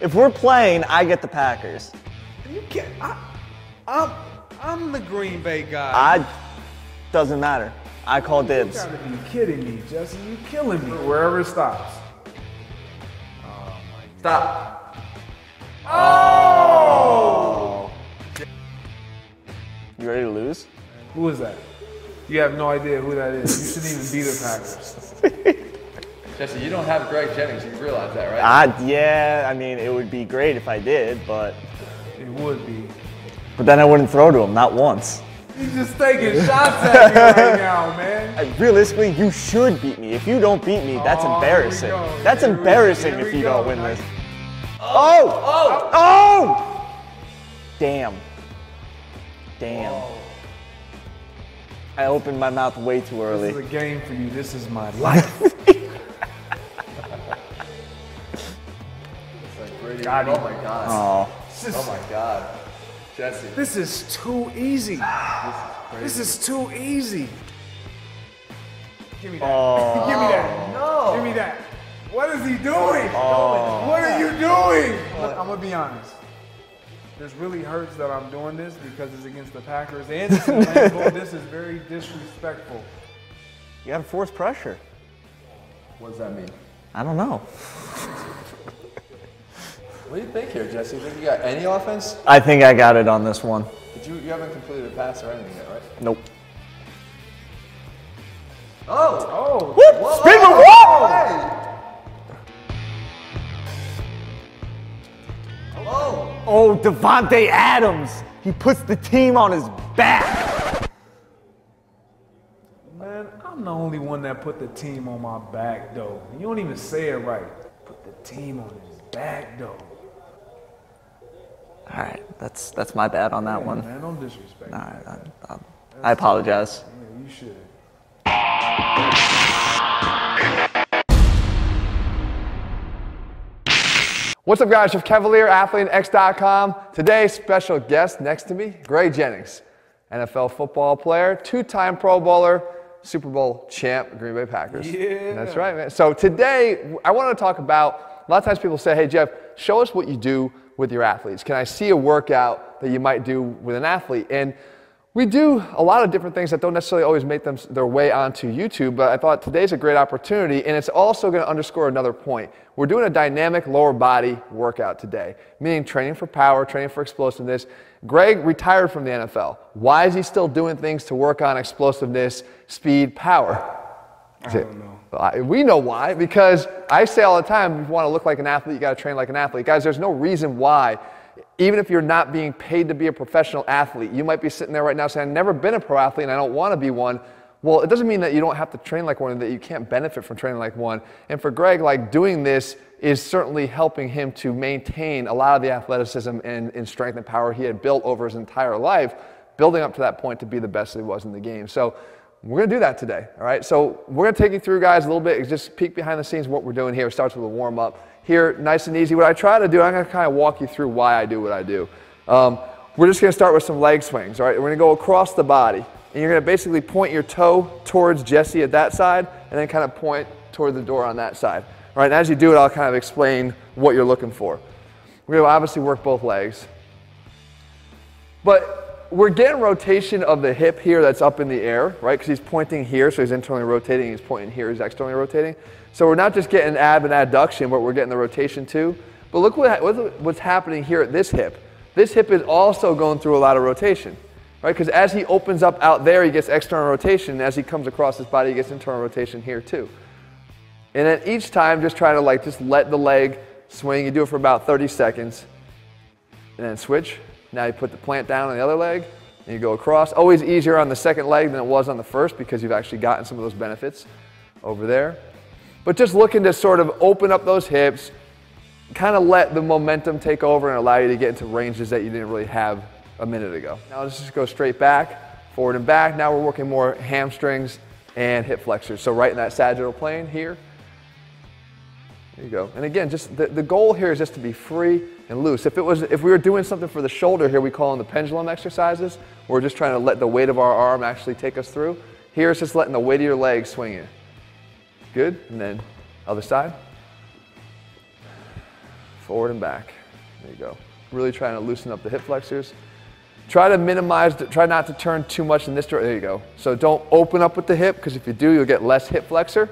If we're playing, I get the Packers. You can't. I'm the Green Bay guy. Doesn't matter. I call dibs. You gotta be kidding me, Jesse. You killing me. Wherever it stops. Oh my God. Stop. Oh! You ready to lose? Who is that? You have no idea who that is. You shouldn't even be the Packers. Jesse, you don't have Greg Jennings. You realize that, right? Yeah, I mean, it would be great if I did, but... It would be. But then I wouldn't throw to him, not once. He's just taking shots at me right now, man. Realistically, you should beat me. If you don't beat me, that's embarrassing. That's embarrassing if you don't win this. Oh! Damn. Whoa. I opened my mouth way too early. This is a game for you. This is my life. God, oh my God. Oh. Oh my God. Jesse. This is too easy. This is too easy. Give me that. Oh. Give me that. No. Give me that. What is he doing? Oh. What are you doing? Look, I'm going to be honest. This really hurts that I'm doing this because it's against the Packers and this is very disrespectful. You got to force pressure. What does that mean? I don't know. What do you think here, Jesse? You think you got any offense? I think I got it on this one. But you haven't completed a pass or anything yet, right? Nope. Oh! Whoop! Whoa, Spin the whoop! Oh, Devontae Adams. He puts the team on his back. Man, I'm the only one that put the team on my back, though. You don't even say it right. Put the team on his back, though. All right, that's my bad on that one. Man, don't disrespect me. I apologize. Yeah, you should. What's up, guys? Jeff Cavalier, ATHLEAN-X.com. Today's special guest next to me, Greg Jennings, NFL football player, two-time Pro Bowler, Super Bowl champ, Green Bay Packers. Yeah. That's right, man. So today, I want to talk about, a lot of times people say, hey, Jeff, show us what you do with your athletes. Can I see a workout that you might do with an athlete? And we do a lot of different things that don't necessarily always make their way onto YouTube, but I thought today's a great opportunity, and it's also going to underscore another point. We're doing a dynamic lower body workout today, meaning training for power, training for explosiveness. Greg retired from the NFL. Why is he still doing things to work on explosiveness, speed, power? I don't know. We know why, because I say all the time, if you want to look like an athlete, you got to train like an athlete. Guys, there's no reason why, even if you're not being paid to be a professional athlete, you might be sitting there right now saying, I've never been a pro athlete and I don't want to be one. Well, it doesn't mean that you don't have to train like one and that you can't benefit from training like one. And for Greg, like doing this is certainly helping him to maintain a lot of the athleticism and strength and power he had built over his entire life, building up to that point to be the best that he was in the game. So we're going to do that today, all right? So we're going to take you through, guys, a little bit, just peek behind the scenes of what we're doing here. It starts with a warm-up. Here, nice and easy. What I try to do, I'm going to kind of walk you through why I do what I do. We're just going to start with some leg swings, all right? We're going to go across the body. And you're going to basically point your toe towards Jesse at that side and then kind of point toward the door on that side. All right, and as you do it, I'll kind of explain what you're looking for. We're going to obviously work both legs. But we're getting rotation of the hip here that's up in the air, right? Because he's pointing here, so he's internally rotating. He's pointing here, he's externally rotating. So we're not just getting ab and adduction, but we're getting the rotation too. But look what's happening here at this hip. This hip is also going through a lot of rotation, right? Because as he opens up out there, he gets external rotation. And as he comes across his body, he gets internal rotation here too. And then each time, just try to just let the leg swing. You do it for about 30 seconds. And then switch. Now you put the plant down on the other leg, and you go across. Always easier on the second leg than it was on the first because you've actually gotten some of those benefits over there. But just looking to sort of open up those hips, kind of let the momentum take over and allow you to get into ranges that you didn't really have a minute ago. Now let's just go straight back, forward and back. Now we're working more hamstrings and hip flexors. So right in that sagittal plane here. There you go. And again, just the goal here is just to be free and loose. If we were doing something for the shoulder here, we call them the pendulum exercises. We're just trying to let the weight of our arm actually take us through. Here it's just letting the weight of your leg swing you. Good. And then other side. forward and back. There you go. Really trying to loosen up the hip flexors. Try to minimize, try not to turn too much in this direction. There you go. So don't open up with the hip, because if you do, you'll get less hip flexor,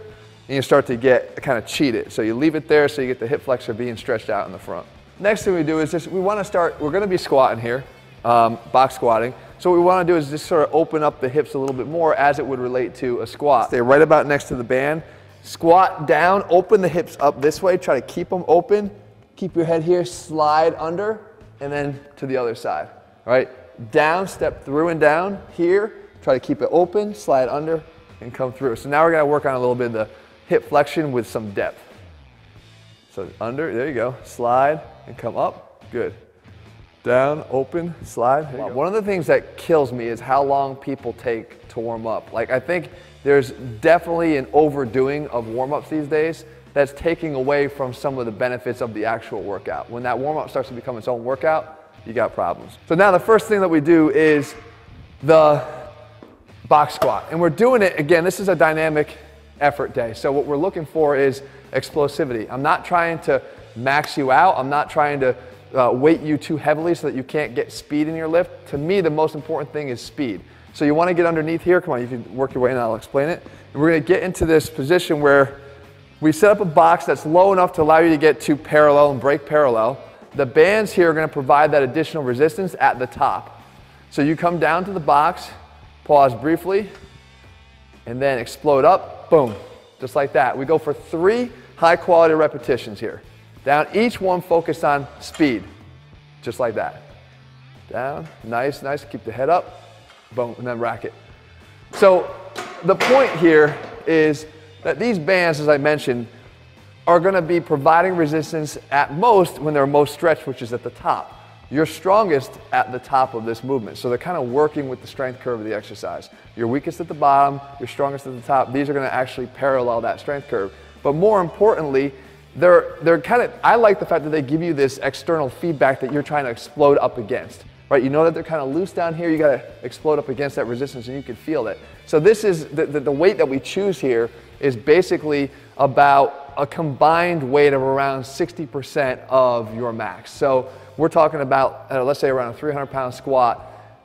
and you start to get kind of cheated. So you leave it there so you get the hip flexor being stretched out in the front. Next thing we do is just, we want to start, we're going to be squatting here, box squatting. So what we want to do is just sort of open up the hips a little bit more as it would relate to a squat. Stay right about next to the band. Squat down, open the hips up this way, try to keep them open. Keep your head here, slide under, and then to the other side. All right, down, step through and down here. Try to keep it open, slide under, and come through. So now we're gonna work on a little bit of the hip flexion with some depth. So under, there you go, slide and come up, good. Down, open, slide. One of the things that kills me is how long people take to warm up. Like, I think there's definitely an overdoing of warm-ups these days that's taking away from some of the benefits of the actual workout. When that warm-up starts to become its own workout, you got problems. So now the first thing that we do is the box squat. And we're doing it, again, this is a dynamic effort day. So what we're looking for is explosivity. I'm not trying to max you out. I'm not trying to weight you too heavily so that you can't get speed in your lift. To me, the most important thing is speed. So you want to get underneath here. Come on, you can work your way in, I'll explain it. And we're going to get into this position where we set up a box that's low enough to allow you to get to parallel and break parallel. The bands here are going to provide that additional resistance at the top. So you come down to the box, pause briefly, and then explode up, boom, just like that. We go for 3 high-quality repetitions here. Down, each one focused on speed, just like that. Down, nice, nice, keep the head up, boom, and then rack it. So the point here is that these bands, as I mentioned, are going to be providing resistance at most when they're most stretched, which is at the top. You're strongest at the top of this movement. So they're kind of working with the strength curve of the exercise. You're weakest at the bottom, you're strongest at the top. These are going to actually parallel that strength curve. But more importantly, they're kind of, I like the fact that they give you this external feedback that you're trying to explode up against. Right? You know that they're kind of loose down here, you got to explode up against that resistance and you can feel it. So this is, the weight that we choose here is basically about a combined weight of around 60% of your max. So we're talking about, let's say around a 300-pound squat,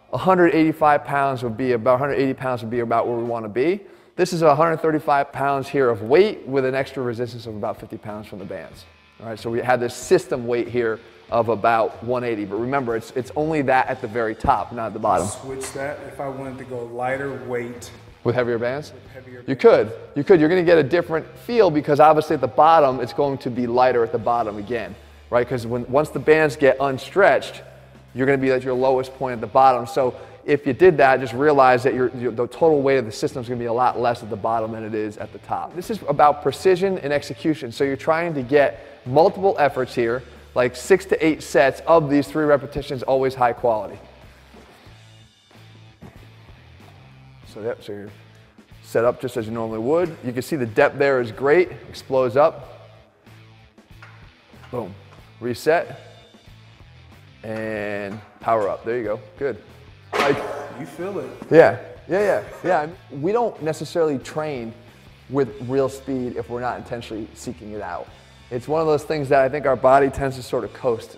185 pounds would be about, 180 pounds would be about where we want to be. This is 135 pounds here of weight with an extra resistance of about 50 pounds from the bands. All right, so we have this system weight here of about 180, but remember, it's only that at the very top, not at the bottom. Switch that if I wanted to go lighter weight. With heavier bands? With heavier bands. You could. You're going to get a different feel because obviously at the bottom, it's going to be lighter at the bottom again, right? Because once the bands get unstretched, you're going to be at your lowest point at the bottom. So if you did that, just realize that the total weight of the system is going to be a lot less at the bottom than it is at the top. This is about precision and execution. So you're trying to get multiple efforts here, like 6 to 8 sets of these 3 repetitions, always high quality. So you're set up just as you normally would. You can see the depth there is great. Explodes up. Boom. Reset. And power up. There you go. Good. You feel it. Yeah. We don't necessarily train with real speed if we're not intentionally seeking it out. It's one of those things that I think our body tends to sort of coast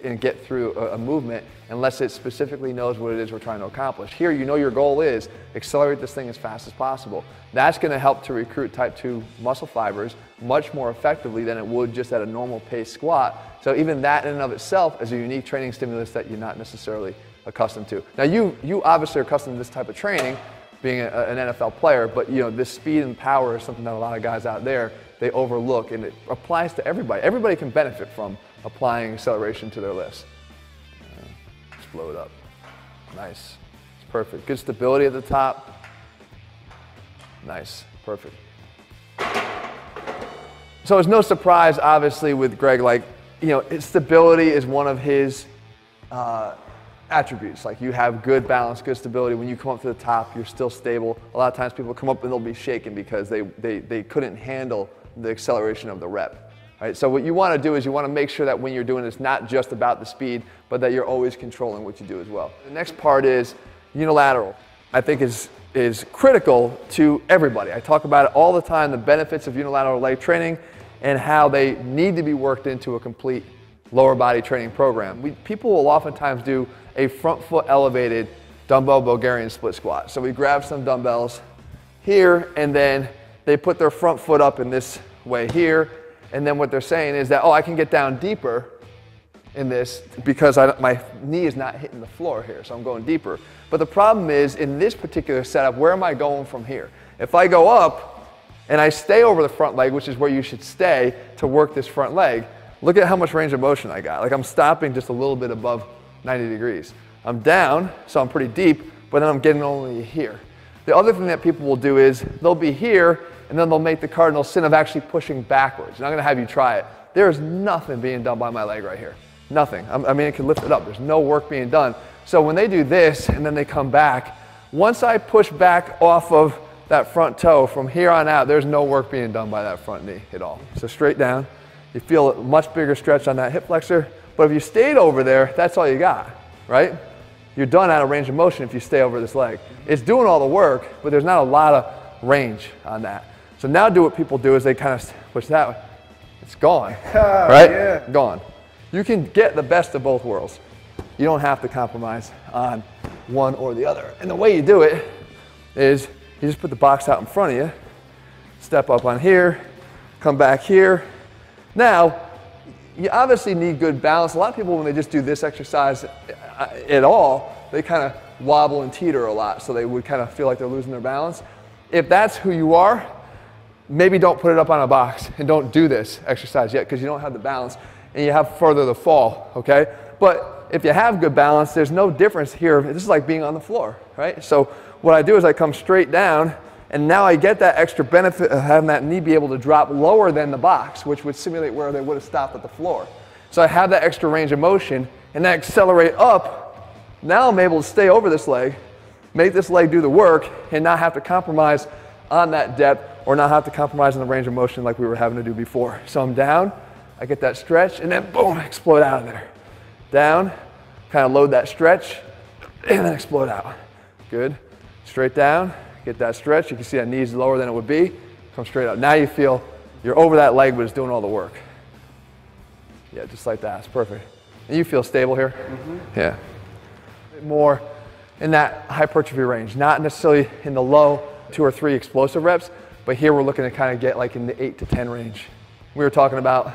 and get through a movement unless it specifically knows what it is we're trying to accomplish. Here, you know your goal is accelerate this thing as fast as possible. That's going to help to recruit type 2 muscle fibers much more effectively than it would just at a normal pace squat. So even that in and of itself is a unique training stimulus that you're not necessarily accustomed to. Now you obviously are accustomed to this type of training, being an NFL player, but you know this speed and power is something that a lot of guys out there, they overlook, and it applies to everybody. Everybody can benefit from applying acceleration to their lifts. Explode up. Nice. It's perfect. Good stability at the top. Nice. Perfect. So it's no surprise, obviously, with Greg, like, you know, his stability is one of his attributes. Like, you have good balance, good stability. When you come up to the top, you're still stable. A lot of times people come up and they'll be shaken because they couldn't handle the acceleration of the rep. Right? So what you want to do is you want to make sure that when you're doing this, not just about the speed, but that you're always controlling what you do as well. The next part is unilateral. I think is critical to everybody. I talk about it all the time, the benefits of unilateral leg training and how they need to be worked into a complete lower body training program. People will oftentimes do a front foot elevated dumbbell Bulgarian split squat. So we grab some dumbbells here, and then they put their front foot up in this way here, and then what they're saying is that, oh, I can get down deeper in this because my knee is not hitting the floor here, so I'm going deeper. But the problem is, in this particular setup, where am I going from here? If I go up and I stay over the front leg, which is where you should stay to work this front leg, look at how much range of motion I got. Like, I'm stopping just a little bit above 90 degrees. I'm down, so I'm pretty deep, but then I'm getting only here. The other thing that people will do is they'll be here, and then they'll make the cardinal sin of actually pushing backwards. And I'm gonna have you try it. There is nothing being done by my leg right here. Nothing. I mean, it can lift it up. There's no work being done. So when they do this, and then they come back, once I push back off of that front toe, from here on out, there's no work being done by that front knee at all. So straight down. You feel a much bigger stretch on that hip flexor, but if you stayed over there, that's all you got, right? You're done out of range of motion if you stay over this leg. It's doing all the work, but there's not a lot of range on that. So now what people do is they kind of push that way. It's gone, right? Yeah. Gone. You can get the best of both worlds. You don't have to compromise on one or the other. And the way you do it is you just put the box out in front of you, step up on here, come back here. Now, you obviously need good balance. A lot of people, when they just do this exercise at all, they kind of wobble and teeter a lot, so they would kind of feel like they're losing their balance. If that's who you are, maybe don't put it up on a box and don't do this exercise yet because you don't have the balance and you have further to fall, okay? But if you have good balance, there's no difference here. This is like being on the floor, right? So what I do is I come straight down, and now I get that extra benefit of having that knee be able to drop lower than the box, which would simulate where they would have stopped at the floor. So I have that extra range of motion, and then accelerate up. Now I'm able to stay over this leg, make this leg do the work, and not have to compromise on that depth or not have to compromise on the range of motion like we were having to do before. So I'm down, I get that stretch, and then boom, explode out of there. Down, kind of load that stretch, and then explode out. Good. Straight down, get that stretch. You can see that knee is lower than it would be. Come straight up. Now you feel you're over that leg, but it's doing all the work. Yeah, just like that. It's perfect. And you feel stable here? Mm-hmm. Yeah. More in that hypertrophy range, not necessarily in the low 2 or 3 explosive reps, but here we're looking to kind of get like in the 8 to 10 range. We were talking about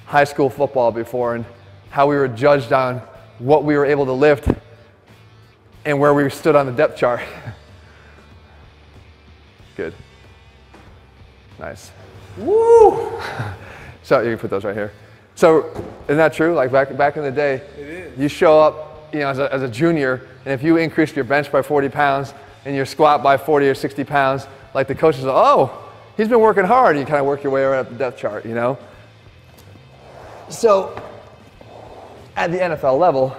high school football before and how we were judged on what we were able to lift and where we stood on the depth chart. Good. Nice. Woo! So you can put those right here. So isn't that true? Like back in the day, it is. You show up, you know, as a junior, and if you increased your bench by 40 pounds and your squat by 40 or 60 pounds, like the coaches are, oh, he's been working hard. You kind of work your way right up the depth chart, you know? So at the NFL level,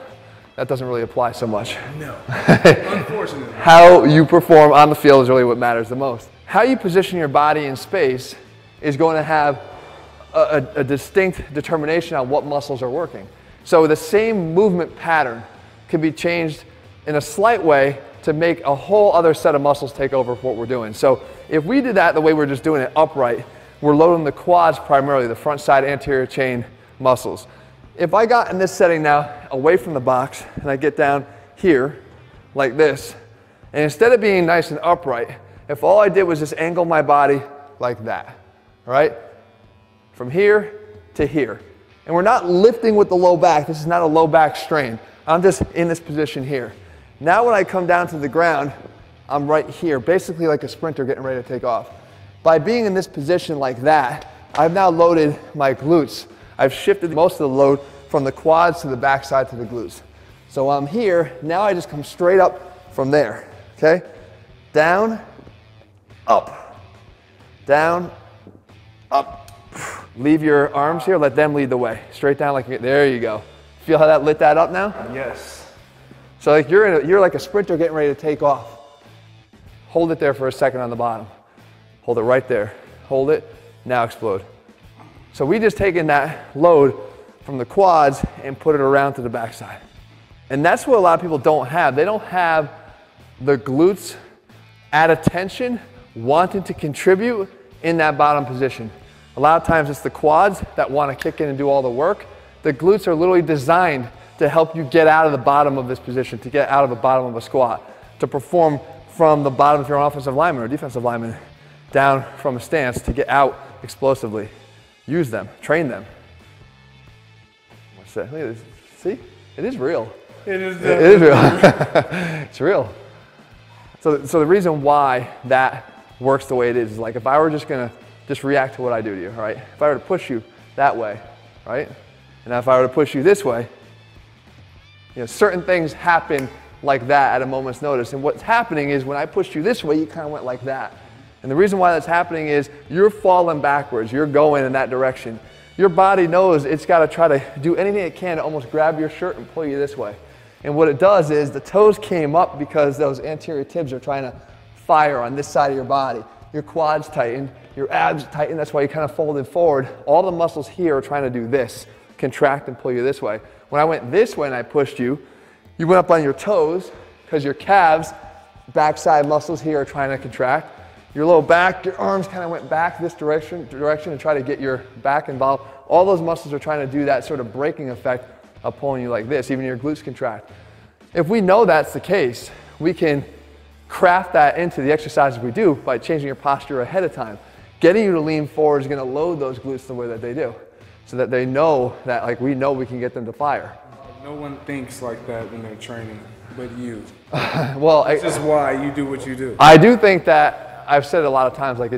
that doesn't really apply so much. No, unfortunately. How you perform on the field is really what matters the most. How you position your body in space is going to have a distinct determination on what muscles are working. So the same movement pattern can be changed in a slight way to make a whole other set of muscles take over for what we're doing. So if we did that the way we're just doing it upright, we're loading the quads primarily, the front side anterior chain muscles. If I got in this setting now away from the box and I get down here like this, and instead of being nice and upright, if all I did was just angle my body like that, all right? From here to here. And we're not lifting with the low back. This is not a low back strain. I'm just in this position here. Now when I come down to the ground, I'm right here, basically like a sprinter getting ready to take off. By being in this position like that, I've now loaded my glutes. I've shifted most of the load from the quads to the backside to the glutes. So I'm here, now I just come straight up from there, okay? Down, up, down, up. Leave your arms here, let them lead the way. Straight down like, there you go. Feel how that lit that up now? Yes. So like you're like a sprinter getting ready to take off. Hold it there for a second on the bottom. Hold it right there. Hold it, now explode. So we just taken that load from the quads and put it around to the backside. And that's what a lot of people don't have. They don't have the glutes at attention, wanting to contribute in that bottom position. A lot of times it's the quads that want to kick in and do all the work The glutes are literally designed to help you get out of the bottom of this position, to get out of the bottom of a squat, to perform from the bottom if you're an offensive lineman or defensive lineman, down from a stance, to get out explosively. Use them, train them. What's that? Look at this. See? It is real. It is real. It's real. So the reason why that works the way it is like if I were just gonna react to what I do to you, right? If I were to push you that way, right? And if I were to push you this way, you know, certain things happen like that at a moment's notice. And what's happening is when I pushed you this way, you kind of went like that. And the reason why that's happening is you're falling backwards. You're going in that direction. Your body knows it's got to try to do anything it can to almost grab your shirt and pull you this way. And what it does is the toes came up because those anterior tibs are trying to fire on this side of your body. Your quads tighten, your abs tighten, that's why you kind of folded forward. All the muscles here are trying to do this, contract and pull you this way. When I went this way and I pushed you, you went up on your toes because your calves, backside muscles here are trying to contract. Your low back, your arms kind of went back this direction to try to get your back involved. All those muscles are trying to do that sort of braking effect of pulling you like this, even your glutes contract. If we know that's the case, we can craft that into the exercises we do by changing your posture ahead of time. Getting you to lean forward is going to load those glutes the way that they do, so that they know that, like, we know we can get them to fire. No one thinks like that when they're training, but you. Well, this is why you do what you do. I do think that I've said it a lot of times. Like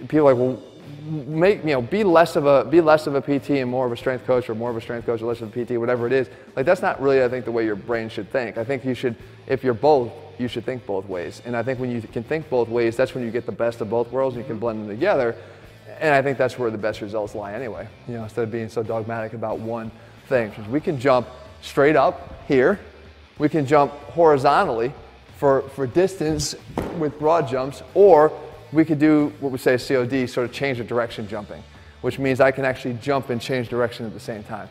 people are like, well, be less of a PT and more of a strength coach, or more of a strength coach or less of a PT, whatever it is. Like, that's not really, I think, the way your brain should think. I think you should, if you're both, you should think both ways. And I think when you can think both ways, that's when you get the best of both worlds and you can blend them together. And I think that's where the best results lie anyway. You know, instead of being so dogmatic about one thing. We can jump straight up here. We can jump horizontally for distance with broad jumps, or we could do what we say COD, sort of change of direction jumping, which means I can actually jump and change direction at the same time.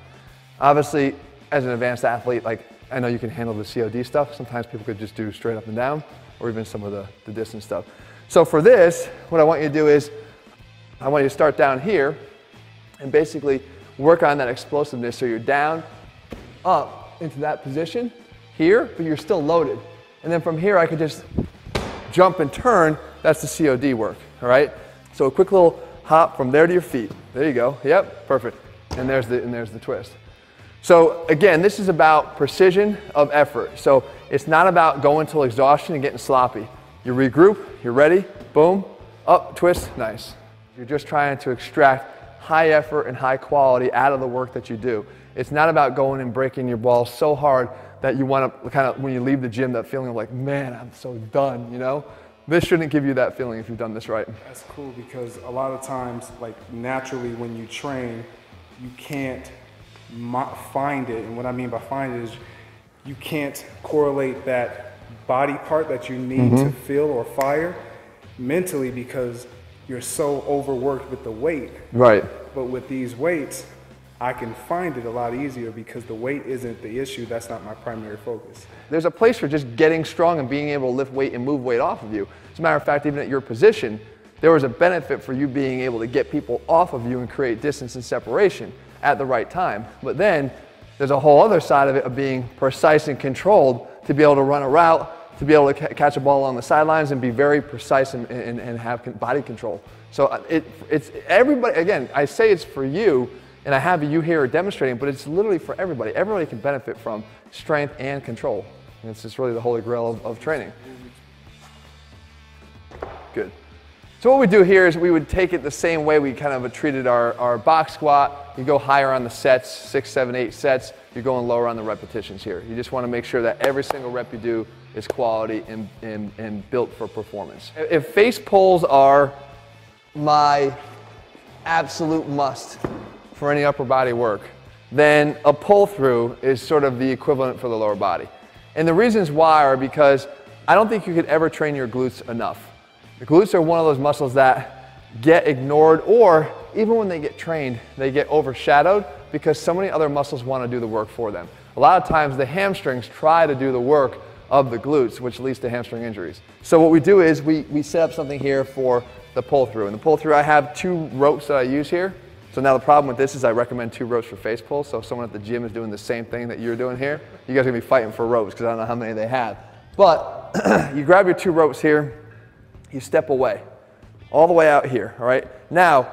Obviously, as an advanced athlete, like, I know you can handle the COD stuff. Sometimes people could just do straight up and down, or even some of the distance stuff. So for this, what I want you to do is, I want you to start down here and basically work on that explosiveness. So you're down, up into that position here, but you're still loaded. And then from here, I could just jump and turn. That's the COD work, all right? So a quick little hop from there to your feet. There you go. Yep, perfect. And there's the twist. So again, this is about precision of effort. So it's not about going till exhaustion and getting sloppy. You regroup, you're ready, boom, up, twist, nice. You're just trying to extract high effort and high quality out of the work that you do. It's not about going and breaking your balls so hard that you want to kind of, when you leave the gym, that feeling of like, man, I'm so done, you know? This shouldn't give you that feeling if you've done this right. That's cool, because a lot of times, like, naturally when you train, you can't find it. And what I mean by find it is you can't correlate that body part that you need to feel or fire mentally, because you're so overworked with the weight. Right. But with these weights, I can find it a lot easier because the weight isn't the issue. That's not my primary focus. There's a place for just getting strong and being able to lift weight and move weight off of you. As a matter of fact, even at your position, there was a benefit for you being able to get people off of you and create distance and separation at the right time. But then there's a whole other side of it of being precise and controlled to be able to run a route, to be able to catch a ball along the sidelines and be very precise and have body control. So it's everybody, again, I say it's for you, and I have you here demonstrating, but it's literally for everybody. Everybody can benefit from strength and control. And it's just really the holy grail of training. Good. So what we do here is we would take it the same way we kind of treated our box squat. You go higher on the sets, 6, 7, 8 sets. You're going lower on the repetitions here. You just want to make sure that every single rep you do is quality and built for performance. If face pulls are my absolute must for any upper body work, then a pull through is sort of the equivalent for the lower body. And the reasons why are because I don't think you could ever train your glutes enough. The glutes are one of those muscles that get ignored, or even when they get trained, they get overshadowed because so many other muscles want to do the work for them. A lot of times the hamstrings try to do the work of the glutes, which leads to hamstring injuries. So what we do is we set up something here for the pull through. And the pull through, I have 2 ropes that I use here. So now the problem with this is I recommend 2 ropes for face pulls. So if someone at the gym is doing the same thing that you're doing here, you guys are gonna be fighting for ropes because I don't know how many they have. But you grab your 2 ropes here, you step away, all the way out here, all right? Now,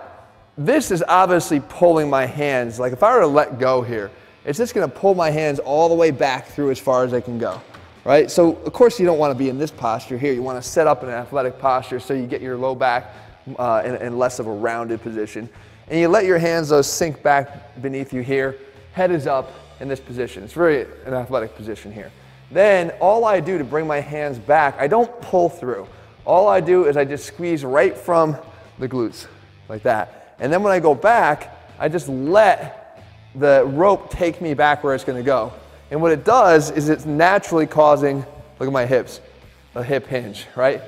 this is obviously pulling my hands. Like if I were to let go here, it's just gonna pull my hands all the way back through as far as they can go, right? So of course you don't wanna be in this posture here. You wanna set up in an athletic posture so you get your low back in less of a rounded position. And you let your hands, though, sink back beneath you here. Head is up in this position. It's very an athletic position here. Then all I do to bring my hands back, I don't pull through. All I do is I just squeeze right from the glutes, like that. And then when I go back, I just let the rope take me back where it's gonna go. And what it does is it's naturally causing, look at my hips, a hip hinge, right?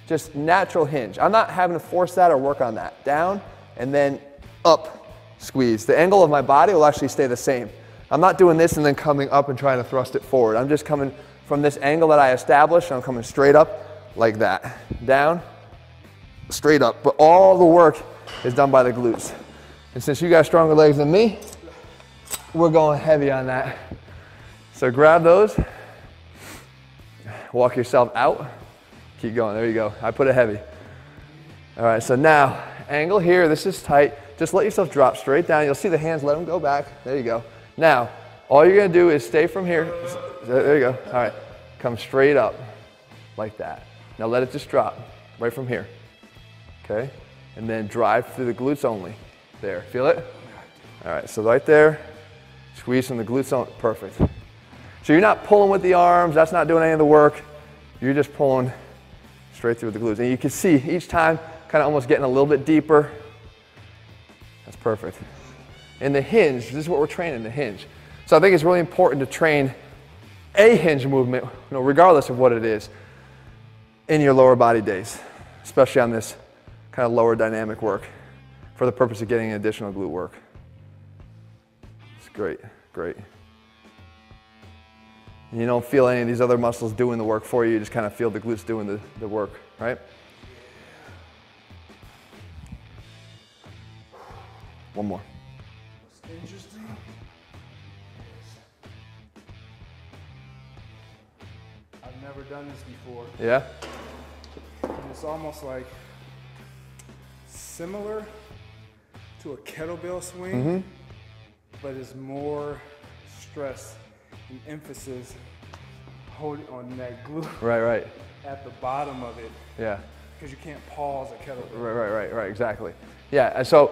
Just natural hinge. I'm not having to force that or work on that. Down and then up, squeeze. The angle of my body will actually stay the same. I'm not doing this and then coming up and trying to thrust it forward. I'm just coming from this angle that I established, and I'm coming straight up like that. Down, straight up. But all the work is done by the glutes. And since you got stronger legs than me, we're going heavy on that. So grab those, walk yourself out, keep going, there you go. I put it heavy. All right, so now, angle here, this is tight. Just let yourself drop straight down. You'll see the hands, let them go back. There you go. Now, all you're gonna do is stay from here. There you go. All right, come straight up like that. Now let it just drop right from here, okay? And then drive through the glutes only. There, feel it? All right, so right there, squeeze from the glutes only, perfect. So you're not pulling with the arms, that's not doing any of the work. You're just pulling straight through the glutes. And you can see each time, kind of almost getting a little bit deeper. That's perfect. And the hinge, this is what we're training, the hinge. So I think it's really important to train a hinge movement, regardless of what it is, in your lower body days, especially on this kind of lower dynamic work for the purpose of getting additional glute work. It's great, great. And you don't feel any of these other muscles doing the work for you, you just kind of feel the glutes doing the work, right? One more. What's interesting? I've never done this before. Yeah? And it's almost like similar to a kettlebell swing, but it's more stress and emphasis holding on that glute. Right. At the bottom of it. Yeah. Because you can't pause a kettlebell. Right, exactly. Yeah, and so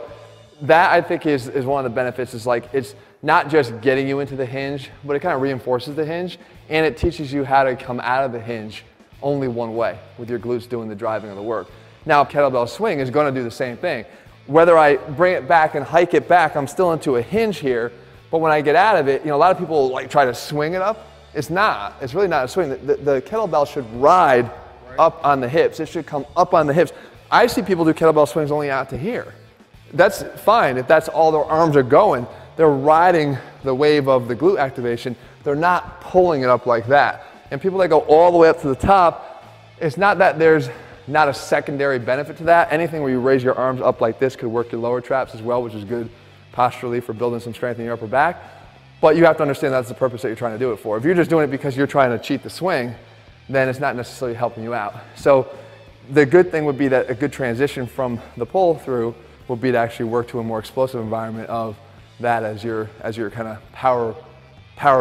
that I think is one of the benefits, is like it's not just getting you into the hinge, but it kind of reinforces the hinge, and it teaches you how to come out of the hinge only one way, with your glutes doing the driving of the work. Now, kettlebell swing is going to do the same thing. Whether I bring it back and hike it back, I'm still into a hinge here, but when I get out of it, a lot of people like try to swing it up. It's not. It's really not a swing. The kettlebell should ride up on the hips. It should come up on the hips. I see people do kettlebell swings only out to here. That's fine if that's all their arms are going. They're riding the wave of the glute activation. They're not pulling it up like that. And people that go all the way up to the top, it's not that there's not a secondary benefit to that. Anything where you raise your arms up like this could work your lower traps as well, which is good posturally for building some strength in your upper back. But you have to understand that's the purpose that you're trying to do it for. If you're just doing it because you're trying to cheat the swing, then it's not necessarily helping you out. So the good thing would be that a good transition from the pull through would be to actually work to a more explosive environment of that as your kind of power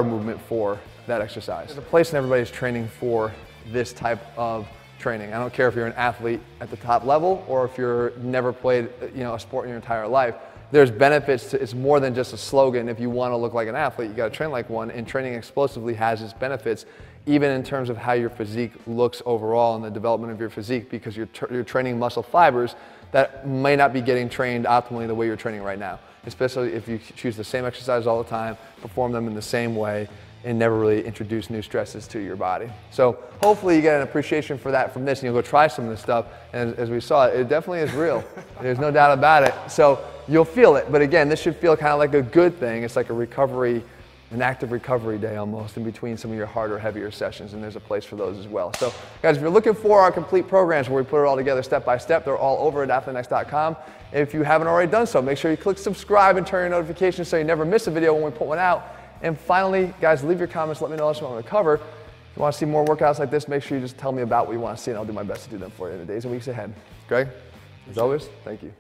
movement for that exercise. There's a place in everybody's training for this type of training. I don't care if you're an athlete at the top level or if you're never played a sport in your entire life. There's benefits to, it's more than just a slogan. If you want to look like an athlete, you got to train like one, and training explosively has its benefits, even in terms of how your physique looks overall and the development of your physique, because you're training muscle fibers that may not be getting trained optimally the way you're training right now, especially if you choose the same exercise all the time, perform them in the same way, and never really introduce new stresses to your body. So hopefully you get an appreciation for that from this, and you'll go try some of this stuff. And as we saw, it definitely is real. There's no doubt about it. So you'll feel it. But again, this should feel kind of like a good thing. It's like a recovery an active recovery day almost in between some of your harder, heavier sessions, and there's a place for those as well. So guys, if you're looking for our complete programs where we put it all together step by step, they're all over at ATHLEAN-X.com. If you haven't already done so, make sure you click subscribe and turn your notifications so you never miss a video when we put one out. And finally, guys, leave your comments, let me know what you want to cover. If you want to see more workouts like this, make sure you just tell me about what you want to see, and I'll do my best to do them for you in the days and weeks ahead. Greg, as always, thank you.